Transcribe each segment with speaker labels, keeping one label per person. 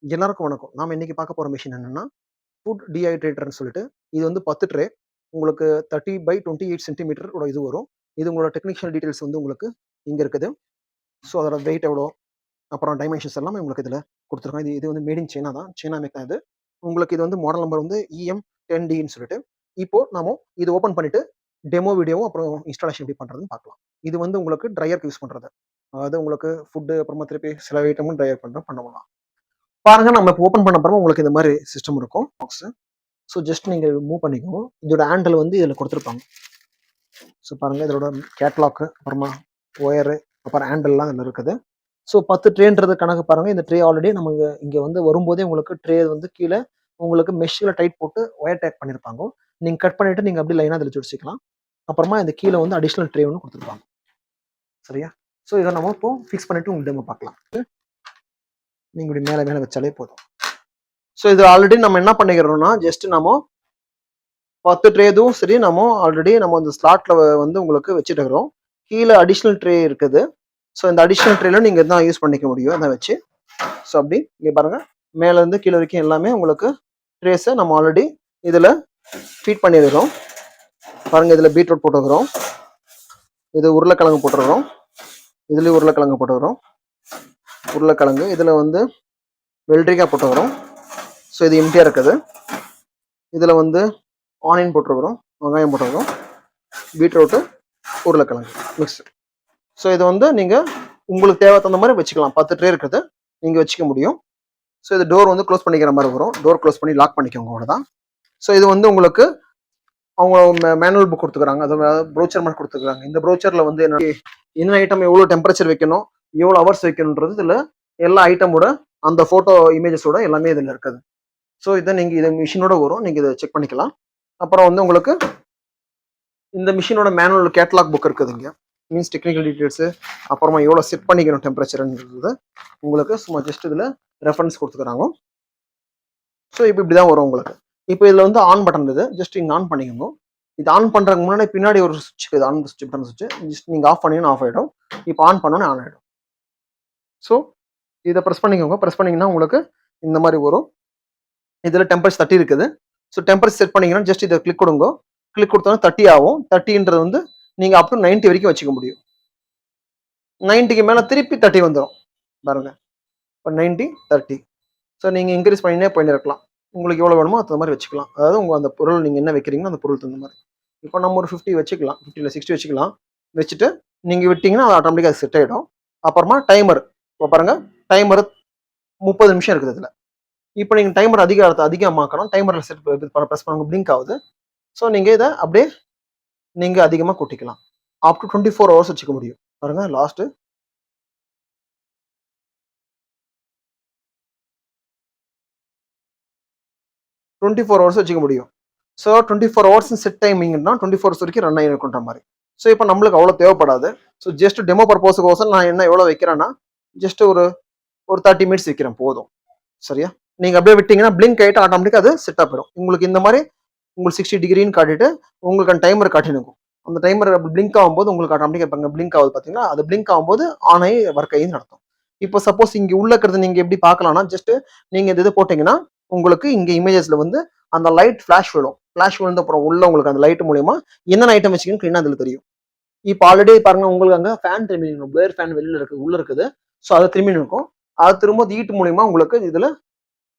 Speaker 1: எல்லாருக்கும் வணக்கம். நாம இன்னைக்கு பார்க்க போற மிஷின் என்னன்னா, ஃபுட் டீஹைட்ரேட்டர்ன்னு சொல்லிட்டு, இது வந்து 10 ட்ரே. உங்களுக்கு 30/28 சென்டிமீட்டர் ஓட இது வரும். இது உங்களோட டெக்னிஷியல் டீட்டெயில்ஸ் வந்து உங்களுக்கு இங்க இருக்குது. ஸோ அதோட வெயிட் எவ்வளோ, அப்புறம் டைமென்ஷன்ஸ் எல்லாமே உங்களுக்கு இதுல குடுத்துருக்கோம். இது இது வந்து மேட் இன் சைனா தான். சைனா மேக் தான் இது. உங்களுக்கு இது வந்து மாடல் நம்பர் வந்து EM10Dன்னு சொல்லிட்டு. இப்போ நாம இது ஓப்பன் பண்ணிட்டு, டெமோ வீடியோவும் அப்புறம் இன்ஸ்டாலேஷன் எப்படி பண்றதுன்னு பார்க்கலாம். இது வந்து உங்களுக்கு ட்ரையர்க்கு யூஸ் பண்றது. அதாவது உங்களுக்கு ஃபுட் அப்புறமா திருப்பி சில ஐட்டமும் ட்ரையர் பண்ணலாம். பாருங்க நம்ம இப்போ ஓப்பன் பண்ண அப்புறமா உங்களுக்கு இந்த மாதிரி சிஸ்டம் இருக்கும் பாக்ஸ். ஸோ ஜஸ்ட் நீங்க மூவ் பண்ணிக்கணும். இதோட ஹேண்டில் வந்து இதுல கொடுத்துருப்பாங்க. ஸோ பாருங்க இதோட கேட்லாக், அப்புறமா ஒயரு, அப்புறம் ஹேண்டில்லாம் இதுல இருக்குது. ஸோ 10 ட்ரேன்றது கணக்கு பாருங்க. இந்த ட்ரே ஆல்ரெடி நம்ம இங்க வந்து வரும்போதே உங்களுக்கு ட்ரே வந்து கீழே உங்களுக்கு மெஷ்ல டைட் போட்டு ஒயர் டேக் பண்ணிருப்பாங்க. நீங்க கட் பண்ணிட்டு நீங்க அப்படியே லைனா அதில் ஜோடிச்சிக்கலாம். அப்புறமா இந்த கீழே வந்து அடிஷனல் ட்ரே ஒன்று கொடுத்துருப்பாங்க. சரியா? ஸோ இதை நம்ம இப்போ ஃபிக்ஸ் பண்ணிட்டு உங்களுக்கு டெமோ பார்க்கலாம். நீங்க இப்படி மேலே மேலே வச்சாலே போதும். ஸோ இது ஆல்ரெடி நம்ம என்ன பண்ணிக்கிறோம்னா, ஜஸ்ட் நம்ம 10 ட்ரேதும் சரி நம்ம ஆல்ரெடி நம்ம அந்த ஸ்லாட்ல வந்து உங்களுக்கு வச்சுட்டு இருக்கிறோம். கீழே அடிஷனல் ட்ரே இருக்குது. ஸோ இந்த அடிஷனல் ட்ரேல நீங்க தான் யூஸ் பண்ணிக்க முடியும் அதை வச்சு. ஸோ அப்படி இங்கே பாருங்க, மேல இருந்து கீழே வரைக்கும் எல்லாமே உங்களுக்கு ட்ரேஸை நம்ம ஆல்ரெடி இதுல ஃபீட் பண்ணியிருக்கிறோம். பாருங்க இதுல பீட்ரூட் போட்டுக்கிறோம், இது உருளைக்கிழங்கு போட்டுருக்கிறோம், இதுலயும் உருளைக்கிழங்கு போட்டுக்கிறோம், உருளைக்கிழங்கு இதுல வந்து வெள்ளரிக்காய் போட்டுக்கிறோம். ஸோ இது எம்டியா இருக்குது. இதுல வந்து ஆனியன் போட்டுருக்குறோம், வெங்காயம் போட்டுருக்கோம், பீட்ரூட்டு, உருளைக்கிழங்கு மிக்ஸ். ஸோ இது வந்து நீங்க உங்களுக்கு தேவை தகுந்த மாதிரி வச்சுக்கலாம். 10 ட்ரே இருக்குது, நீங்க வச்சுக்க முடியும். ஸோ இது டோர் வந்து க்ளோஸ் பண்ணிக்கிற மாதிரி வரும். டோர் க்ளோஸ் பண்ணி லாக் பண்ணிக்கோங்க அவ்வளோதான். ஸோ இது வந்து உங்களுக்கு அவங்க மேனுவல் புக் கொடுத்துக்கிறாங்க, அதாவது ப்ரோச்சர் மாதிரி கொடுத்துருக்காங்க. இந்த ப்ரோச்சர்ல வந்து என்ன ஐட்டம் எவ்வளோ டெம்பரேச்சர் வைக்கணும், எவ்வளோ ஹவர்ஸ் வைக்கணுன்றது இதுல எல்லா ஐட்டமோட அந்த போட்டோ இமேஜஸோட எல்லாமே இதுல இருக்குது. ஸோ இதை நீங்க இதை மிஷினோட வரும், நீங்க இதை செக் பண்ணிக்கலாம். அப்புறம் வந்து உங்களுக்கு இந்த மிஷினோட மேனுவல் கேட்டலாக் புக் இருக்குது இங்க. மீன்ஸ் டெக்னிக்கல் டீடைல்ஸ், அப்புறமா எவ்வளோ செட் பண்ணிக்கணும் டெம்பரேச்சர்ன்றது உங்களுக்கு சும்மா ஜஸ்ட் இதுல ரெஃபரன்ஸ் கொடுத்துக்கிறாங்க. ஸோ இப்போ இப்படிதான் வரும் உங்களுக்கு. இப்போ இதுல வந்து ஆன் பட்டன் இருக்குது, ஜஸ்ட் இங்க ஆன் பண்ணிக்கணும். இது ஆன் பண்றதுக்கு முன்னாடி பின்னாடி ஒரு சுவிட்ச் இருக்குது, ஆன் பட்டன் சுவிட்ச். ஜஸ்ட் நீங்க ஆஃப் பண்ணீங்கன்னா ஆஃப் ஆயிடும். இப்போ ஆன் பண்ணோன்னே ஆன் ஆயிடும். ஸோ இதை ப்ரெஸ் பண்ணிக்கோங்க. ப்ரெஸ் பண்ணீங்கன்னா உங்களுக்கு இந்த மாதிரி வரும். இதுல டெம்பரேச்சர் 30 இருக்குது. ஸோ டெம்பரேச்சர் செட் பண்ணீங்கன்னா ஜஸ்ட் இதை கிளிக் கொடுங்க. கிளிக் கொடுத்தோன்னா 30 ஆகும். 30ன்றது வந்து நீங்க அப் டு 90 வரைக்கும் வச்சுக்க முடியும். 90க்கு மேல திருப்பி 30 வந்துடும் பாருங்க. இப்போ 90 30. ஸோ நீங்க இன்க்ரீஸ் பண்ணினே இருக்கலாம். உங்களுக்கு எவ்வளவு வேணுமோ அந்த மாதிரி வச்சுக்கலாம். அதாவது உங்க அந்த பொருள் நீங்க என்ன வைக்கிறீங்களோ அந்த பொருள் தகுந்த மாதிரி. இப்போ நம்ம ஒரு 50 வச்சுக்கலாம், 50 இல்லை 60 வச்சுக்கலாம். வச்சுட்டு நீங்க விட்டீங்கன்னா அது ஆட்டோமேட்டிக்கா செட் ஆயிடும். அப்புறமா டைமர், இப்போ பாருங்க டைமர் 30 நிமிஷம் இருக்குது இதுல. இப்போ நீங்க டைமர் அதிகமாக்கணும். டைமர்ல செட் ப்ரெஸ் பண்ணுங்க, பிளிங்க் ஆகுது. ஸோ நீங்க இதை அப்படியே நீங்க அதிகமா கூட்டிக்கலாம். அப் டு 24 ஹவர்ஸ் வச்சுக்க முடியும். பாருங்க லாஸ்ட் 24 ஹவர்ஸ் வச்சுக்க முடியும். ஸோ 24 ஹவர்ஸ் செட் டைமிங்னா 24 ஹவர்ஸ் வரைக்கும் ரன் ஆகிருக்குன்ற மாதிரி. ஸோ இப்போ நம்மளுக்கு அவ்வளோ தேவைப்படாது. ஸோ ஜஸ்ட் டெமோ பர்பஸுக்கோசம் நான் என்ன எவ்வளோ வைக்கிறேன்னா ஜஸ்ட் ஒரு 30 மினிட்ஸ் வைக்கிறேன் போதும். சரியா? நீங்க அப்படியே விட்டீங்கன்னா பிளிங்க் ஆகிட்டு ஆட்டோமேட்டிக்காக அது செட் ஆகிடும். உங்களுக்கு இந்த மாதிரி உங்களுக்கு 60 டிகிரின்னு காட்டிட்டு உங்களுக்கு அந்த டைமர் காட்டினுக்கும். அந்த டைமர் பிளிங்க் ஆகும்போது உங்களுக்கு ஆட்டோமேட்டிக்காக பிளிங்க் ஆகுது பார்த்தீங்கன்னா, அது பிளிங்க் ஆகும்போது ஆன் ஆகி ஒர்க் ஆகி நடத்தும். இப்போ சப்போஸ் இங்கே உள்ள இருக்கிறது நீங்க எப்படி பார்க்கலாம்னா, ஜஸ்ட் நீங்க இது போட்டீங்கன்னா உங்களுக்கு இங்க இமேஜஸ்ல வந்து அந்த லைட் ஃபிளாஷ் விழும். ஃபிளாஷ் விழுந்த அப்புறம் உள்ள உங்களுக்கு அந்த லைட் மூலியமா என்னென்ன ஐட்டம் வச்சுக்கணும் கிளீனா அதுல தெரியும். இப்போ ஆல்ரெடி பாருங்க உங்களுக்கு அங்க ஃபேன் திரும்பி இருக்கும், பிளேயர் ஃபேன் வெளியில இருக்கு, உள்ள இருக்குது. ஸோ அதை திரும்பி இருக்கும். அது திரும்ப ஹீட் மூலியமா உங்களுக்கு இதுல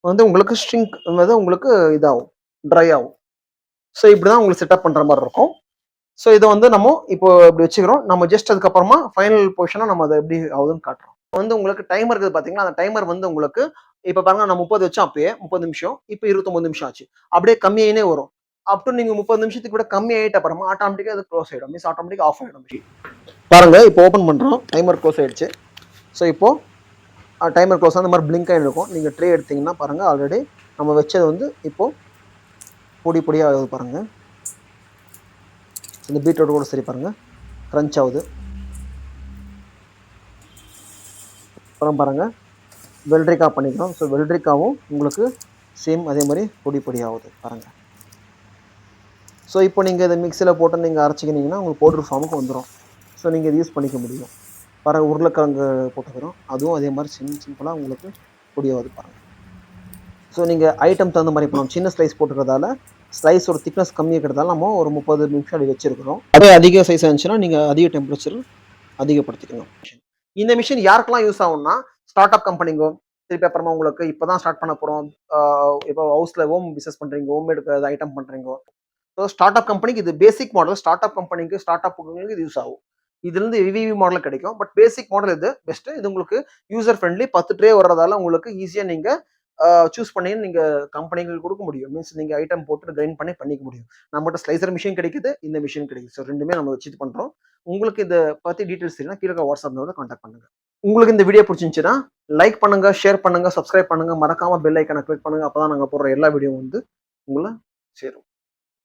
Speaker 1: வந்து உங்களுக்கு ஸ்ட்ரிங்க் உங்களுக்கு இதாகும், ட்ரை ஆகும். ஸோ இப்படிதான் உங்களுக்கு செட்டப் பண்ற மாதிரி இருக்கும். ஸோ இதை வந்து நம்ம இப்போ இப்படி வச்சுக்கிறோம். நம்ம ஜஸ்ட் அதுக்கப்புறமா ஃபைனல் பொசிஷனா நம்ம அதை எப்படி ஆகுதுன்னு காட்டுறோம். வந்து உங்களுக்கு டைமர் இருக்குது பாத்தீங்கன்னா, அந்த டைமர் வந்து உங்களுக்கு இப்ப பாருங்க நான் 30 வச்சோம் அப்பயே 30 நிமிஷம். இப்போ 29 நிமிஷம் ஆச்சு. அப்படியே கம்மியாயினே வரும். அப் டு நீங்க 30 நிமிஷத்துக்கு கூட கம்மி ஆயிட்ட அப்புறமா ஆட்டோமேட்டிக்கா அது க்ளோஸ் ஆயிடும். மீன்ஸ் ஆட்டோமேட்டிக் ஆஃப் ஆயிடும். பாருங்க இப்போ ஓப்பன் பண்றோம், டைமர் க்ளோஸ் ஆயிடுச்சு. ஸோ இப்போ டைமர் க்ளோஸ் அந்த மாதிரி பிளிங்க் ஆகி இருக்கும். நீங்க ட்ரே எடுத்தீங்கன்னா பாருங்க ஆல்ரெடி நம்ம வச்சது வந்து இப்போ பொடி பொடியாக ஆகுது பாருங்க. இந்த பீட்ரூட் கூட சரி பாருங்க கிரன்ச் ஆகுது. அப்புறம் பாருங்க வெள்ளரிக்காய் பண்ணிக்கிறோம். ஸோ வெள்ளரிக்காவும் உங்களுக்கு சேம் அதே மாதிரி பொடி பொடி ஆகுது பாருங்க. ஸோ இப்போ நீங்கள் இதை மிக்சியில் போட்டு நீங்கள் அரைச்சிக்கினீங்கன்னா உங்களுக்கு பவுடர் ஃபார்முக்கு வந்துடும். ஸோ நீங்கள் இதை யூஸ் பண்ணிக்க முடியும். பாருங்கள் உருளைக்கிழங்கு போட்டுக்கிறோம், அதுவும் அதே மாதிரி சிம்பிளாக உங்களுக்கு பொடி ஆகுது பாருங்கள். ஸோ நீங்கள் ஐட்டம் தகுந்த மாதிரி பண்ணணும். சின்ன ஸ்லைஸ் போட்டுக்கிறதால ஸ்லைஸோட திக்னஸ் கம்மியாக இருக்கிறதால நம்ம ஒரு 30 நிமிஷம் அப்படி வச்சிருக்கிறோம். அதே அதிக சைஸ் இருந்துச்சுன்னா நீங்கள் அதிக டெம்பரேச்சர் அதிகப்படுத்திக்கணும். இந்த மிஷின் யாருக்கெல்லாம் யூஸ் ஆகும்னா ஸ்டார்ட் அப் கம்பெனிங்கோ, திருப்பி அப்புறமா உங்களுக்கு இப்போ தான் ஸ்டார்ட் பண்ண போகிறோம், இப்போ ஹவுஸில் ஹோம் பிஸ்னஸ் பண்ணுறீங்க, ஹோம் மேட் ஐட்டம் பண்ணுறீங்க. ஸோ ஸ்டார்ட் அப் கம்பெனிக்கு இது பேசிக் மாடல். ஸ்டார்ட் அப் கம்பெனிக்கு ஸ்டார்ட் அப் இது யூஸ் ஆகும். இதுலேருந்து விவி மாடல் கிடைக்கும். பட் பேசிக் மாடல் இது பெஸ்ட்டு. இது உங்களுக்கு யூசர் ஃப்ரெண்ட்லி 10 ட்ரே வர்றதால உங்களுக்கு ஈஸியாக நீங்கள் சூஸ் பண்ணி நீங்கள் கம்பெனிகளுக்கு கொடுக்க முடியும். மீன்ஸ் நீங்கள் ஐட்டம் போட்டு கிரைண்ட் பண்ணி பண்ணிக்க முடியும். நம்மகிட்ட ஸ்லைசர் மிஷின் கிடைக்குது, இந்த மிஷின் கிடைக்குது. ஸோ ரெண்டுமே நம்ம வச்சு இது பண்ணுறோம். உங்களுக்கு இதை பற்றி டீட்டெயில்ஸ் தெரியும்னா கீழே வாட்ஸ்அப் நம்பரில் கான்டாக்ட் பண்ணுங்க. உங்களுக்கு இந்த வீடியோ பிடிச்சிருந்துச்சுன்னா லைக் பண்ணுங்க, ஷேர் பண்ணுங்க, சப்ஸ்கிரைப் பண்ணுங்க, மறக்காம பெல் ஐக்கனை கிளிக் பண்ணுங்க. அப்பதான் நாங்கள் போடுற எல்லா வீடியோ வந்து உங்களை சேரும்.